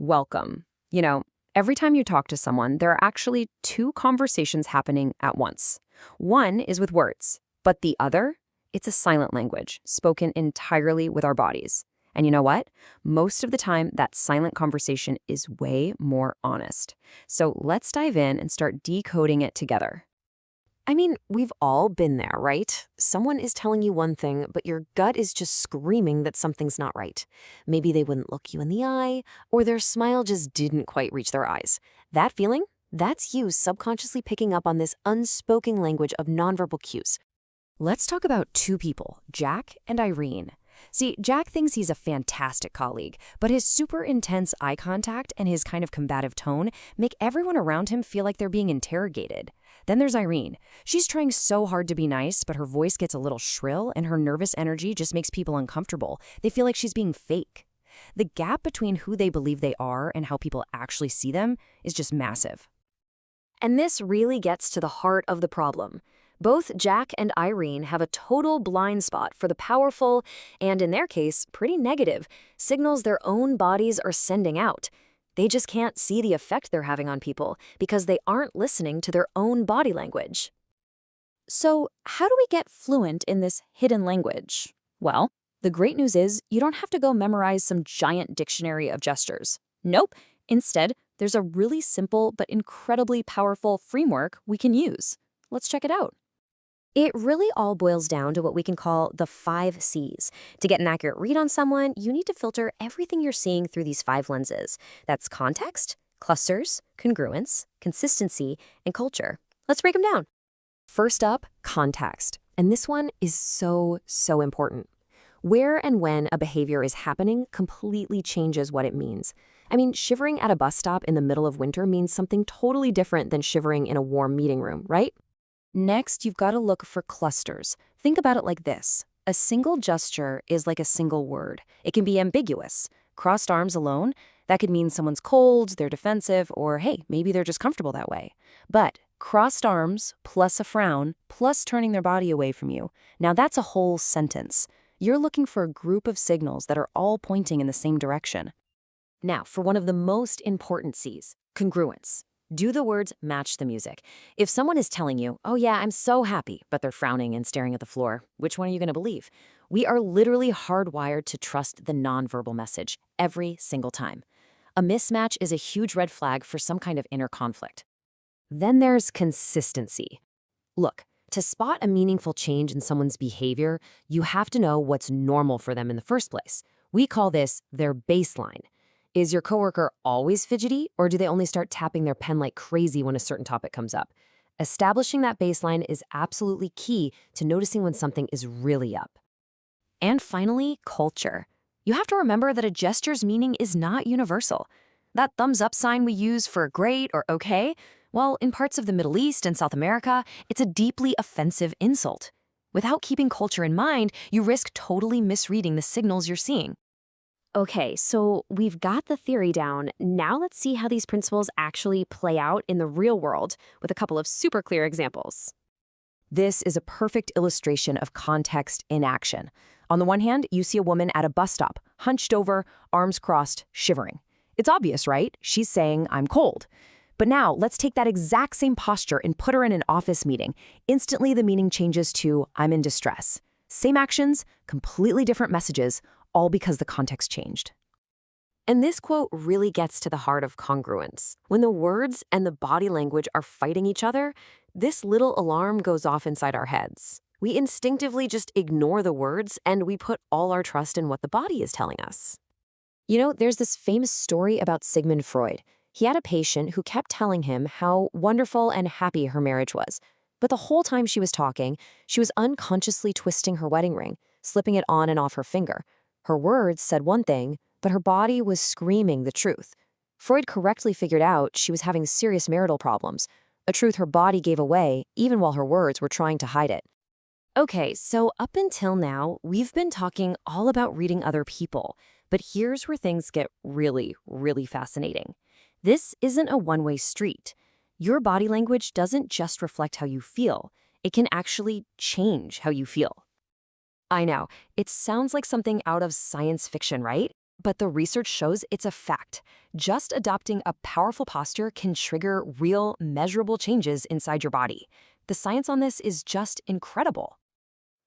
welcome. Every time you talk to someone, there are actually two conversations happening at once. One is with words, but the other, it's a silent language spoken entirely with our bodies. And you know what? Most of the time, that silent conversation is way more honest. So let's dive in and start decoding it together. I mean, we've all been there, right? Someone is telling you one thing, but your gut is just screaming that something's not right. Maybe they wouldn't look you in the eye, or their smile just didn't quite reach their eyes. That feeling? That's you subconsciously picking up on this unspoken language of nonverbal cues. Let's talk about two people, Jack and Irene. See, Jack thinks he's a fantastic colleague, but his super intense eye contact and his kind of combative tone make everyone around him feel like they're being interrogated. Then there's Irene. She's trying so hard to be nice, but her voice gets a little shrill and her nervous energy just makes people uncomfortable. They feel like she's being fake. The gap between who they believe they are and how people actually see them is just massive. And this really gets to the heart of the problem. Both Jack and Irene have a total blind spot for the powerful, and in their case, pretty negative, signals their own bodies are sending out. They just can't see the effect they're having on people because they aren't listening to their own body language. So, how do we get fluent in this hidden language? Well, the great news is you don't have to go memorize some giant dictionary of gestures. Nope. Instead, there's a really simple but incredibly powerful framework we can use. Let's check it out. It really all boils down to what we can call the 5 C's. To get an accurate read on someone, you need to filter everything you're seeing through these 5 lenses. That's context, clusters, congruence, consistency, and culture. Let's break them down. First up, context. And this one is so important. Where and when a behavior is happening completely changes what it means. I mean, shivering at a bus stop in the middle of winter means something totally different than shivering in a warm meeting room, right? Next, you've got to look for clusters. Think about it like this. A single gesture is like a single word. It can be ambiguous. Crossed arms alone, that could mean someone's cold, they're defensive, or hey, maybe they're just comfortable that way. But crossed arms plus a frown plus turning their body away from you, now that's a whole sentence. You're looking for a group of signals that are all pointing in the same direction. Now, for one of the most important C's, congruence. Do the words match the music? If someone is telling you, oh yeah, I'm so happy, but they're frowning and staring at the floor, which one are you going to believe? We are literally hardwired to trust the nonverbal message every single time. A mismatch is a huge red flag for some kind of inner conflict. Then there's consistency. Look, to spot a meaningful change in someone's behavior, you have to know what's normal for them in the first place. We call this their baseline. Is your coworker always fidgety, or do they only start tapping their pen like crazy when a certain topic comes up? Establishing that baseline is absolutely key to noticing when something is really up. And finally, culture. You have to remember that a gesture's meaning is not universal. That thumbs up sign we use for great or okay, well, in parts of the Middle East and South America, it's a deeply offensive insult. Without keeping culture in mind, you risk totally misreading the signals you're seeing. Okay, so we've got the theory down. Now let's see how these principles actually play out in the real world with a couple of super clear examples. This is a perfect illustration of context in action. On the one hand, you see a woman at a bus stop, hunched over, arms crossed, shivering. It's obvious, right? She's saying, I'm cold. But now, let's take that exact same posture and put her in an office meeting. Instantly, the meaning changes to, I'm in distress. Same actions, completely different messages, all because the context changed. And this quote really gets to the heart of congruence. When the words and the body language are fighting each other, this little alarm goes off inside our heads. We instinctively just ignore the words and we put all our trust in what the body is telling us. You know, there's this famous story about Sigmund Freud. He had a patient who kept telling him how wonderful and happy her marriage was. But the whole time she was talking, she was unconsciously twisting her wedding ring, slipping it on and off her finger. Her words said one thing, but her body was screaming the truth. Freud correctly figured out she was having serious marital problems, a truth her body gave away even while her words were trying to hide it. Okay, so up until now, we've been talking all about reading other people, but here's where things get really, really fascinating. This isn't a one-way street. Your body language doesn't just reflect how you feel. It can actually change how you feel. I know, it sounds like something out of science fiction, right? But the research shows it's a fact. Just adopting a powerful posture can trigger real, measurable changes inside your body. The science on this is just incredible.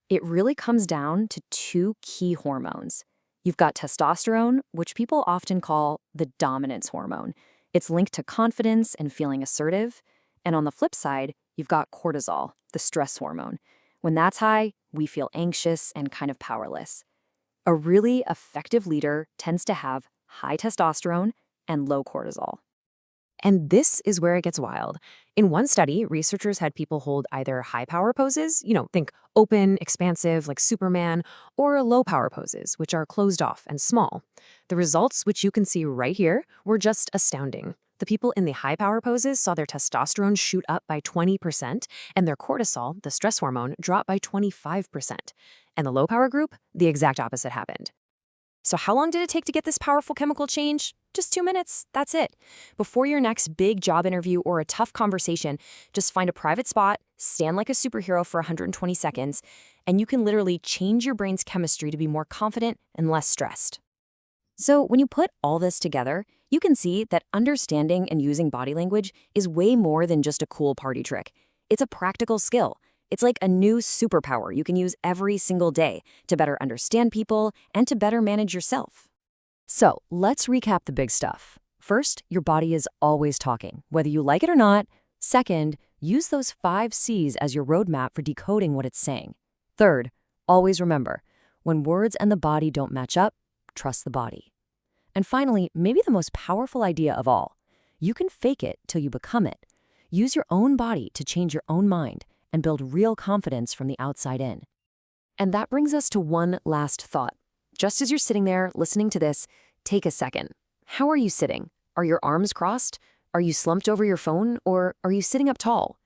It really comes down to two key hormones. You've got testosterone, which people often call the dominance hormone. It's linked to confidence and feeling assertive. And on the flip side, you've got cortisol, the stress hormone. When that's high, we feel anxious and kind of powerless. A really effective leader tends to have high testosterone and low cortisol. And this is where it gets wild. In one study, researchers had people hold either high power poses, think open, expansive, like Superman, or low power poses, which are closed off and small. The results, which you can see right here, were just astounding. The people in the high power poses saw their testosterone shoot up by 20%, and their cortisol, the stress hormone, drop by 25%. And the low power group, the exact opposite happened. So how long did it take to get this powerful chemical change? Just 2 minutes, that's it. Before your next big job interview or a tough conversation, just find a private spot, stand like a superhero for 120 seconds, and you can literally change your brain's chemistry to be more confident and less stressed. So when you put all this together, you can see that understanding and using body language is way more than just a cool party trick. It's a practical skill. It's like a new superpower you can use every single day to better understand people and to better manage yourself. So let's recap the big stuff. First, your body is always talking, whether you like it or not. Second, use those 5 C's as your roadmap for decoding what it's saying. Third, always remember, when words and the body don't match up, trust the body. And finally, maybe the most powerful idea of all, you can fake it till you become it. Use your own body to change your own mind and build real confidence from the outside in. And that brings us to one last thought. Just as you're sitting there listening to this, take a second. How are you sitting? Are your arms crossed? Are you slumped over your phone? Or are you sitting up tall?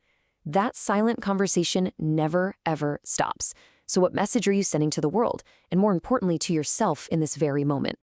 That silent conversation never, ever stops. So what message are you sending to the world? And more importantly, to yourself in this very moment?